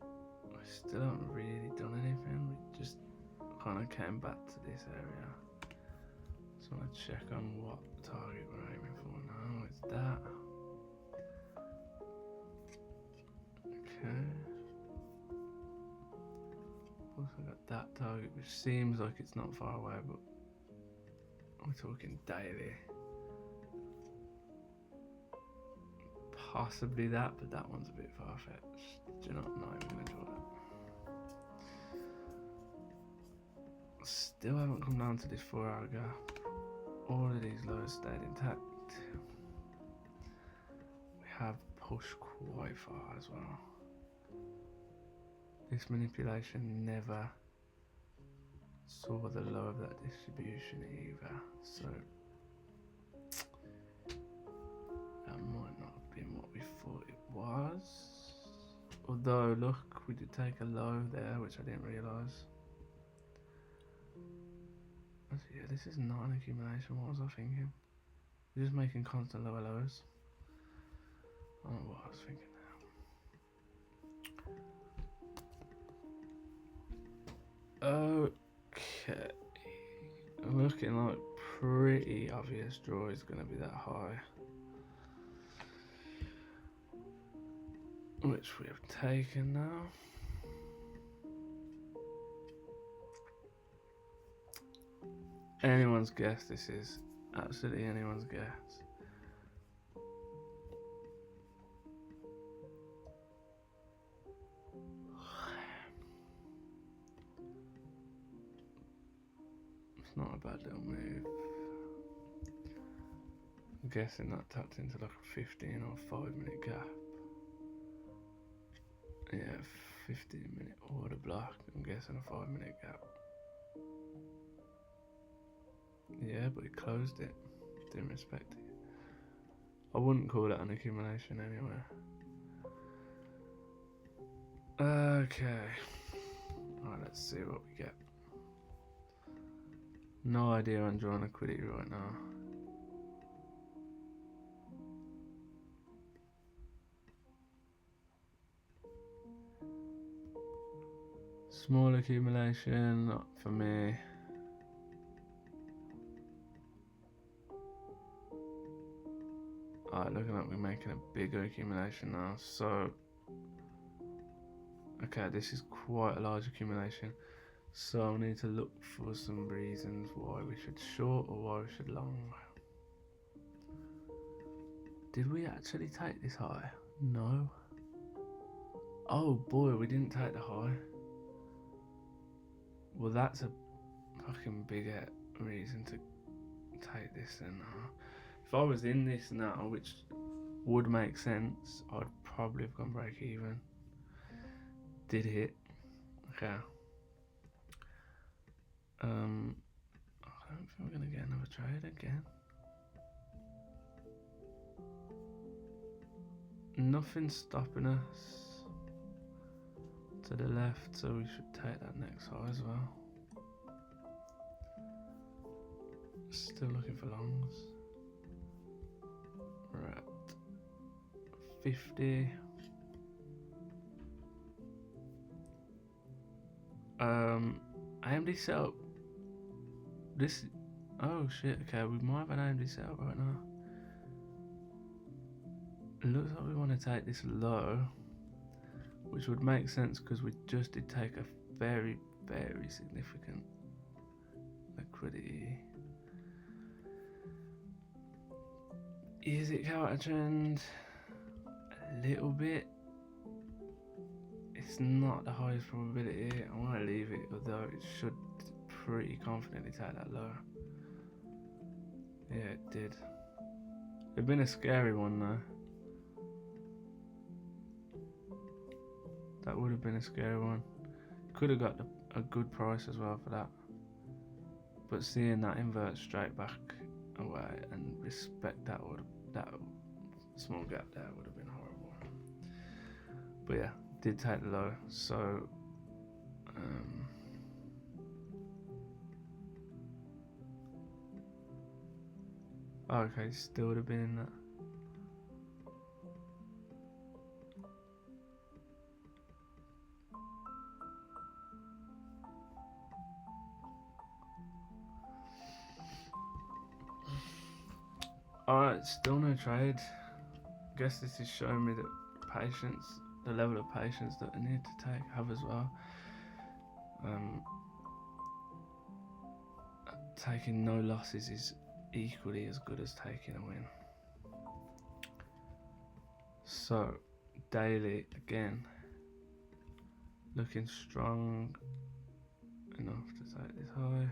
we still haven't really done anything. We just kind of came back to this area. Just want to check on what target we're aiming for now. It's that. Okay. Also got that target, which seems like it's not far away, but we're talking daily. Possibly that, but that one's a bit far-fetched. Do you know, I'm not even going to draw that. Still haven't come down to this 4-hour gap. All of these lows stayed intact. We have pushed quite far as well. This manipulation never saw the low of that distribution either, so that might not have been what we thought it was. Although, look, we did take a low there, which I didn't realise. Yeah, this is not an accumulation. What was I thinking? We're just making constant lower lows. I don't know what I was thinking now. Okay. Looking like pretty obvious draw is going to be that high. Which we have taken now. Anyone's guess this is. Absolutely anyone's guess. It's not a bad little move. I'm guessing that tapped into like a 15 or 5 minute gap. Yeah, 15-minute order block. I'm guessing a 5-minute gap. Yeah, but it closed it. Didn't respect it. I wouldn't call it an accumulation anyway. Okay. Alright, let's see what we get. No idea on drawing liquidity right now. Small accumulation, not for me. Alright, looking like we're making a bigger accumulation now. So, okay, this is quite a large accumulation. So I need to look for some reasons why we should short or why we should long. Did we actually take this high? No. Oh boy, we didn't take the high. Well, that's a fucking bigger reason to take this than if I was in this now, which would make sense, I'd probably have gone break even. Did hit. Okay. I don't think we're gonna get another trade again. Nothing's stopping us to the left, so we should take that next high as well. Still looking for longs. We're at 50. AMD setup. This. Oh shit. Okay, we might have an AMD setup right now. It looks like we want to take this low, which would make sense because we just did take a very, very significant liquidity. Is it counter trend? A little bit. It's not the highest probability. I'm gonna leave it, although it should pretty confidently take that low. Yeah, it did. It'd been a scary one though. That would have been a scary one. Could have got a good price as well for that. But seeing that invert straight back away and respect that small gap there would have been horrible. But yeah, did take the low. So okay, still would have been in that. Alright, still no trade. Guess this is showing me that the level of patience that I need to have as well. Taking no losses is equally as good as taking a win. So, daily again, looking strong enough to take this high.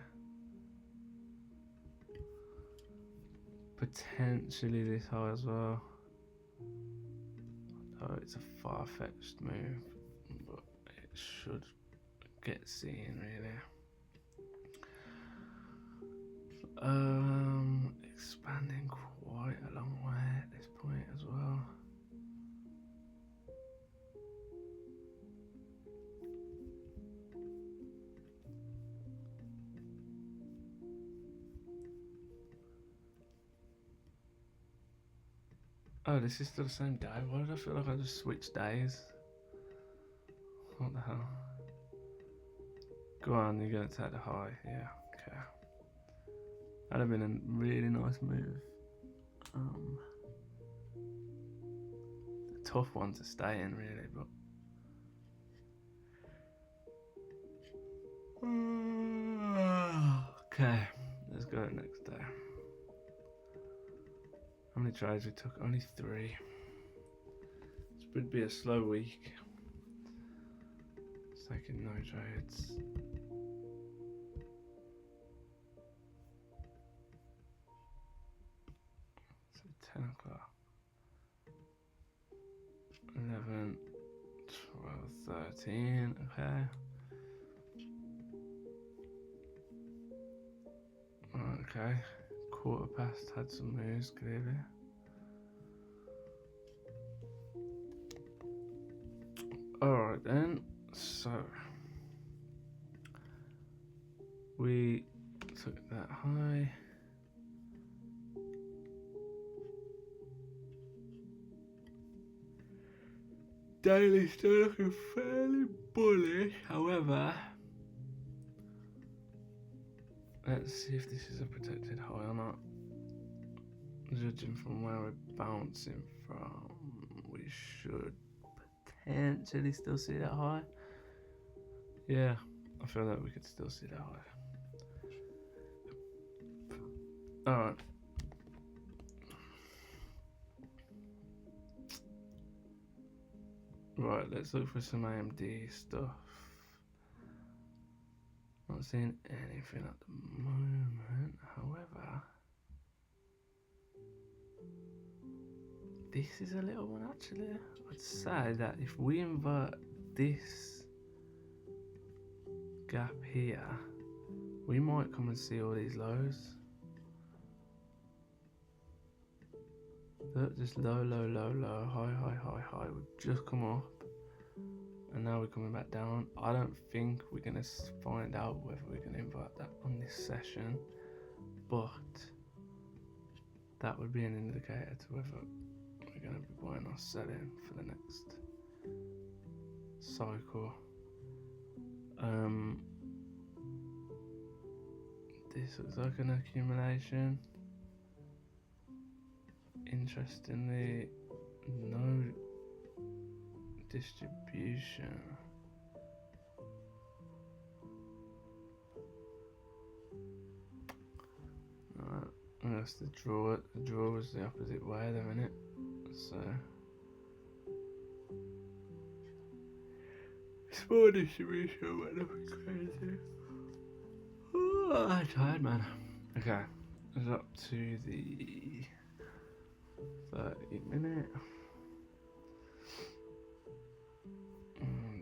Potentially this high as well. Oh, it's a far-fetched move, but it should get seen really. Expanding quite a long way at this point as well. Oh, this is still the same day. Why did I feel like I just switched days? What the hell? Go on, you're gonna take the high. Yeah, okay. That'd have been a really nice move. A tough one to stay in, really, but. Okay, let's go next day. How many trades we took? Only 3. This would be a slow week. It's taking no trades. So 10 o'clock. 11, 12, 13, okay. Okay, 1/4 had some moves clearly. Alright then, so we took that high. Daily still looking fairly bullish, however, let's see if this is a protected high or not. Judging from where we're bouncing from, we should potentially still see that high. Yeah, I feel like we could still see that high. Alright. Right, let's look for some AMD stuff. Not seeing anything at the moment. However, this is a little one actually. I'd say that if we invert this gap here, we might come and see all these lows. Look, just low, low, low, low, high, high, high, high. We've just come up, and now we're coming back down. I don't think we're gonna find out whether we're gonna invert that on this session, but that would be an indicator to whether we're gonna be buying or selling for the next cycle. This looks like an accumulation. Interestingly, no distribution. Alright, that's the draw. The draw was the opposite way there, innit? So small distribution went nothing crazy. Oh, I'm tired, man. Okay, it's up to the 30-minute.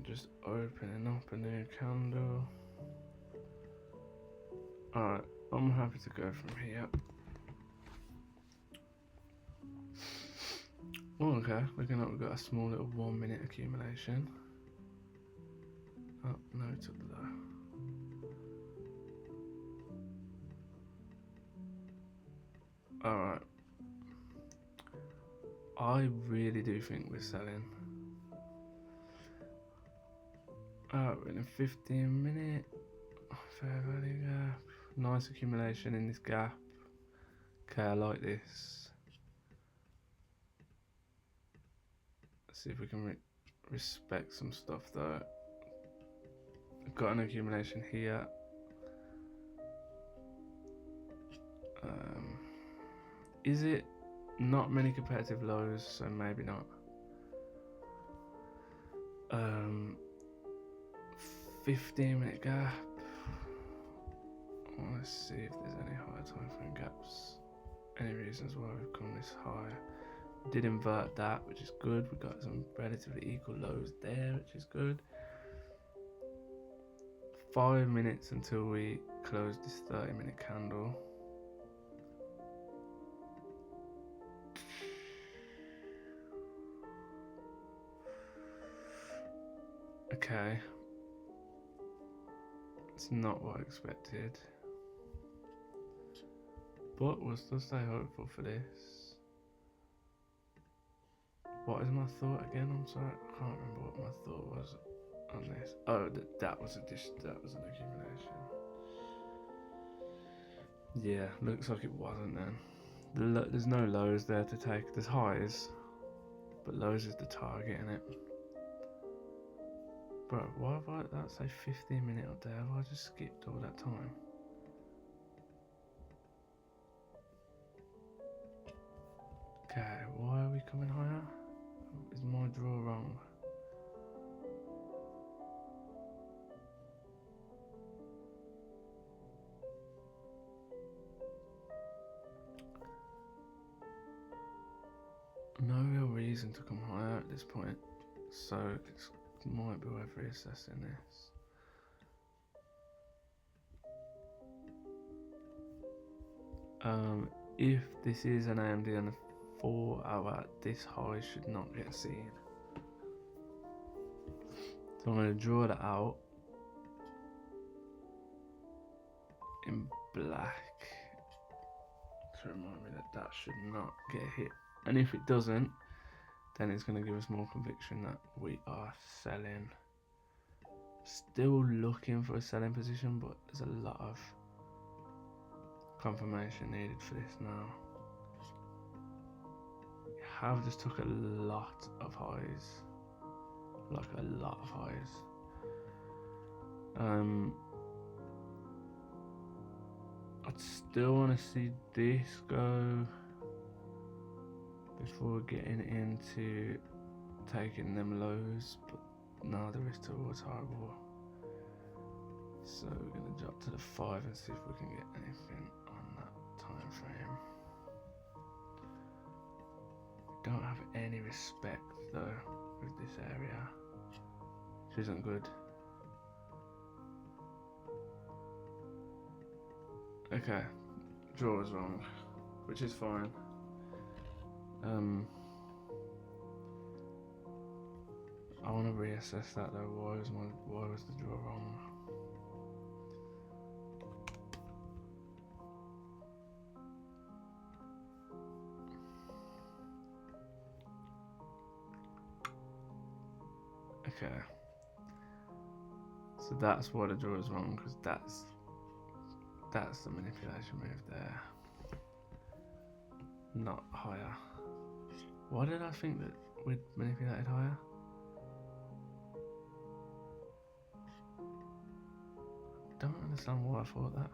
Just opening up a new candle. Alright, I'm happy to go from here. Oh, okay, looking like we've got a small little 1 minute accumulation. Oh, no, it took the low. Alright. I really do think we're selling. Alright, we're in a 15-minute fair value gap. Nice accumulation in this gap. Okay, I like this. Let's see if we can respect some stuff though. We've got an accumulation here. Is it not many competitive lows, so maybe not. 15-minute gap. Let's see if there's any higher time frame gaps. Any reasons why we've come this high. We did invert that, which is good. We got some relatively equal lows there, which is good. 5 minutes until we close this 30-minute candle. Okay. It's not what I expected. But we'll still stay hopeful for this. What is my thought again? I'm sorry, I can't remember what my thought was on this. Oh, that was an accumulation. Yeah, looks like it wasn't then. There's no lows there to take. There's highs, but lows is the target, innit? Bro, why have that say 15-minute up there? Have I just skipped all that time? Okay, why are we coming higher? Is my draw wrong? No real reason to come higher at this point, so it might be worth reassessing this. If this is an AMD and a 4 hour, this high should not get seen. So I'm going to draw that out in black to remind me that that should not get hit. And if it doesn't, then it's going to give us more conviction that we are selling. Still looking for a selling position, but there's a lot of confirmation needed for this now. We have just took a lot of highs, like a lot of highs. I'd still want to see this go before getting into taking them lows, but no, the risk to was horrible. So we're going to drop to the 5 and see if we can get anything on that time frame. Don't have any respect though with this area, which isn't good. Okay, draw was wrong, which is fine. I want to reassess that though. Why was the draw wrong? Okay, so that's why the draw is wrong, because that's the manipulation move there, not higher. Why did I think that we'd manipulated higher? Don't understand why I thought that.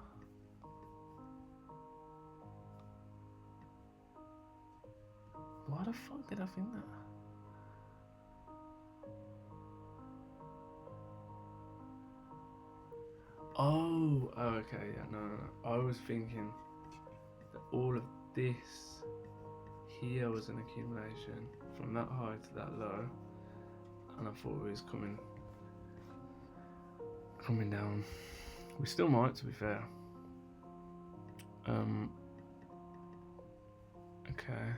Why the fuck did I think that? Oh, okay, yeah, no. I was thinking that all of this here was an accumulation from that high to that low, and I thought it was coming down. We still might, to be fair. Okay.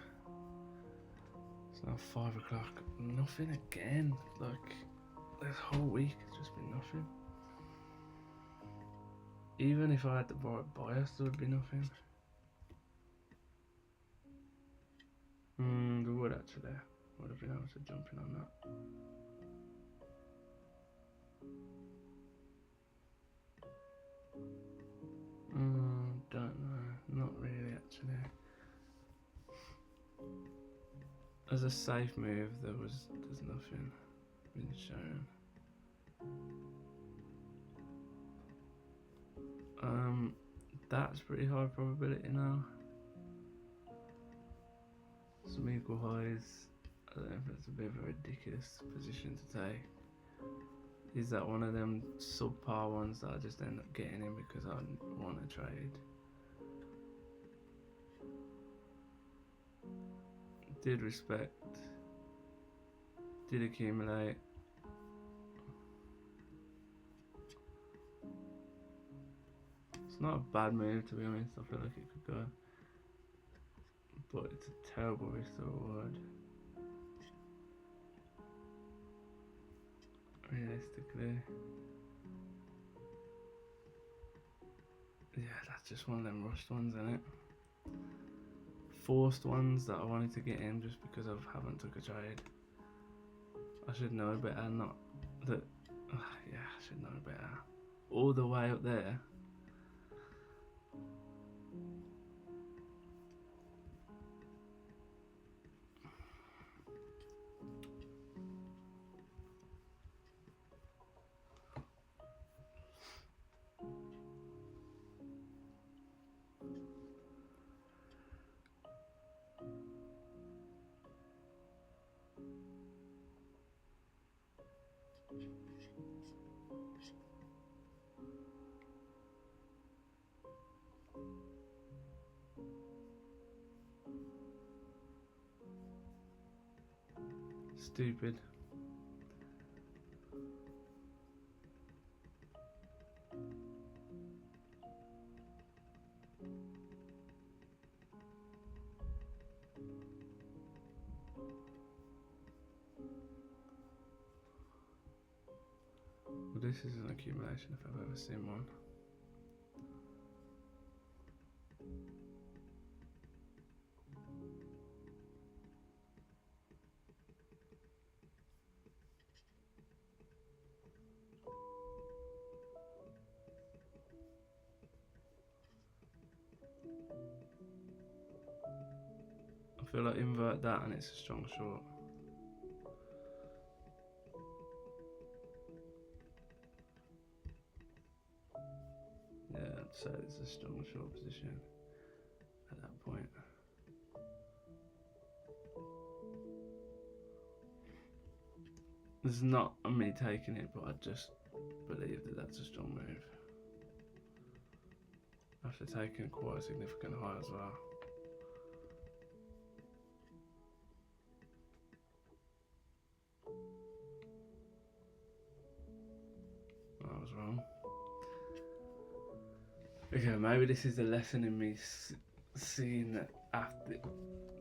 It's now 5 o'clock. Nothing again. Like, this whole week has just been nothing. Even if I had the right bias, there would be nothing. We would actually. Would have been able to jump in on that. Don't know. Not really, actually. As a safe move, there's nothing been shown. That's pretty high probability now. Some equal highs. I don't know if that's a bit of a ridiculous position to take. Is that one of them subpar ones that I just end up getting in because I want to trade? Did respect. Did accumulate. It's not a bad move, to be honest. I feel like it could go, but it's a terrible risk to reward. Realistically, yeah, that's just one of them rushed ones, isn't it? Forced ones that I wanted to get in just because I haven't took a trade. I should know better, not that. Yeah, I should know better. All the way up there. Stupid. Well, this is an accumulation if I've ever seen one. I feel like invert that and it's a strong short. Yeah, I'd say it's a strong short position at that point. It's not me taking it, but I just believe that that's a strong move. After taking quite a significant high as well. I was wrong. Okay, maybe this is the lesson in me seeing that after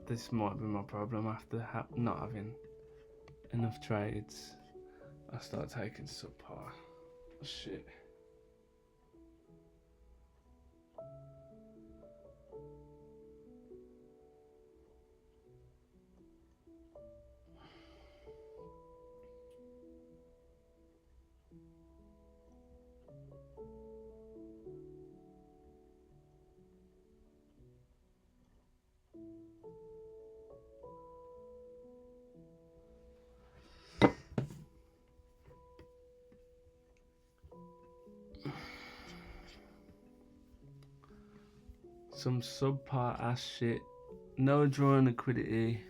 this might be my problem after not having enough trades. I start taking subpar shit. Some subpar ass shit. No drawing liquidity.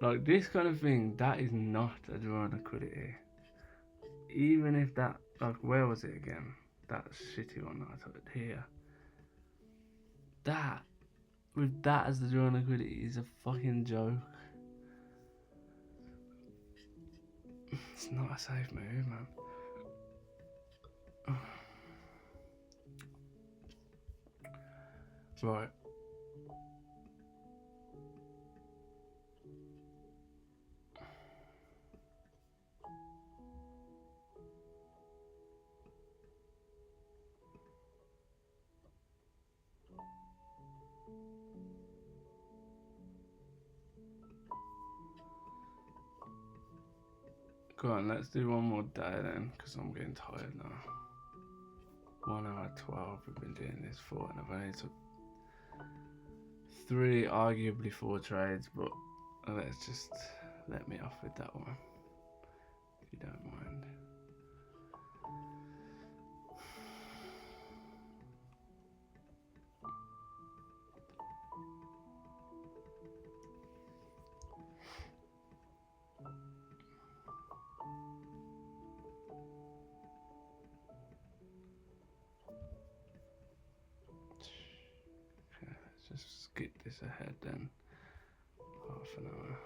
Like this kind of thing, that is not a drawing liquidity. Even if that, like, where was it again? That shitty one that I took here. That, with that as the drawing liquidity, is a fucking joke. It's not a safe move, man. Right. Go on, let's do one more day then, because I'm getting tired now. 1 hour 12 we've been doing this for, and I've only took 3, arguably 4 trades, but let's just let me off with that one, if you don't mind. Okay, let's just skip this ahead then. Half an hour.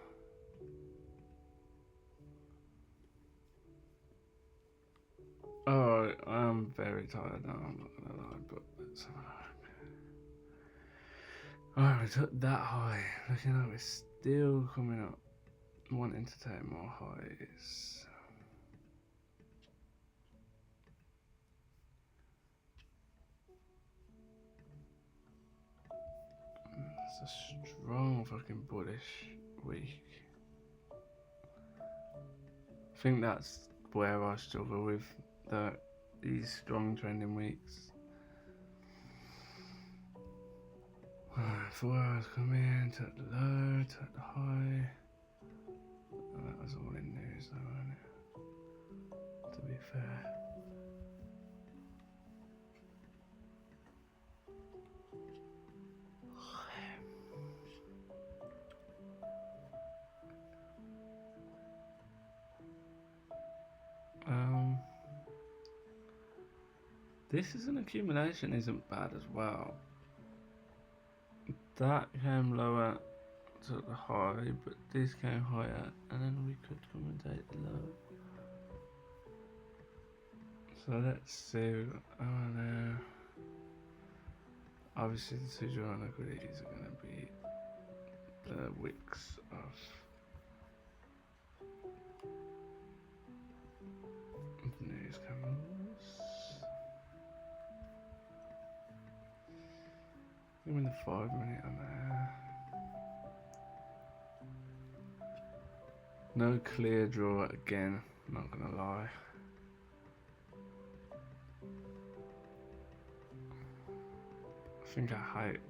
Oh, I'm very tired now, I'm not gonna lie, but let's have a look. Alright, we took that high. Looking like we're still coming up, wanting to take more highs. It's a strong fucking bullish week. I think that's where I struggle with these strong trending weeks. 4 hours come in, took the low, took the high. And that was all in news though, wasn't it? To be fair. This is an accumulation isn't bad as well. That came lower to the high, but this came higher, and then we could commentate the low. So let's see. Oh no. Obviously, the 2 drawing liquidities are going to be the wicks of news candles. Give me the 5 minute on there. No clear draw again, not gonna lie. I think I hate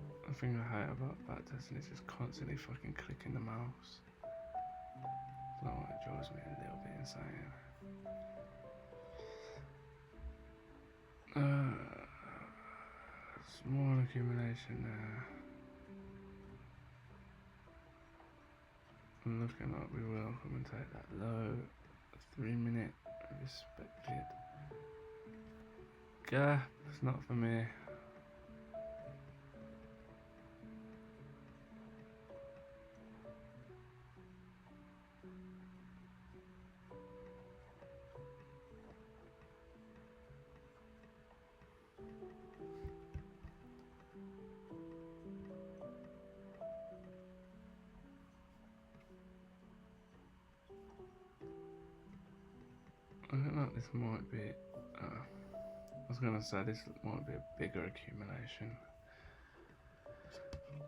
about backtesting is just constantly fucking clicking the mouse. It's not what drives me a little bit insane. Small accumulation there. looking like we will come and take that low. 3 minute respected gap. It's not for me. I think like this might be, I was going to say this might be a bigger accumulation.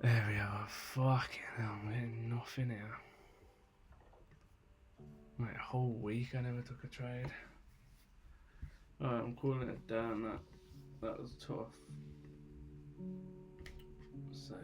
There we are. Fucking hell, we're getting nothing here. Like a whole week I never took a trade. Alright, I'm calling it down. That was tough. So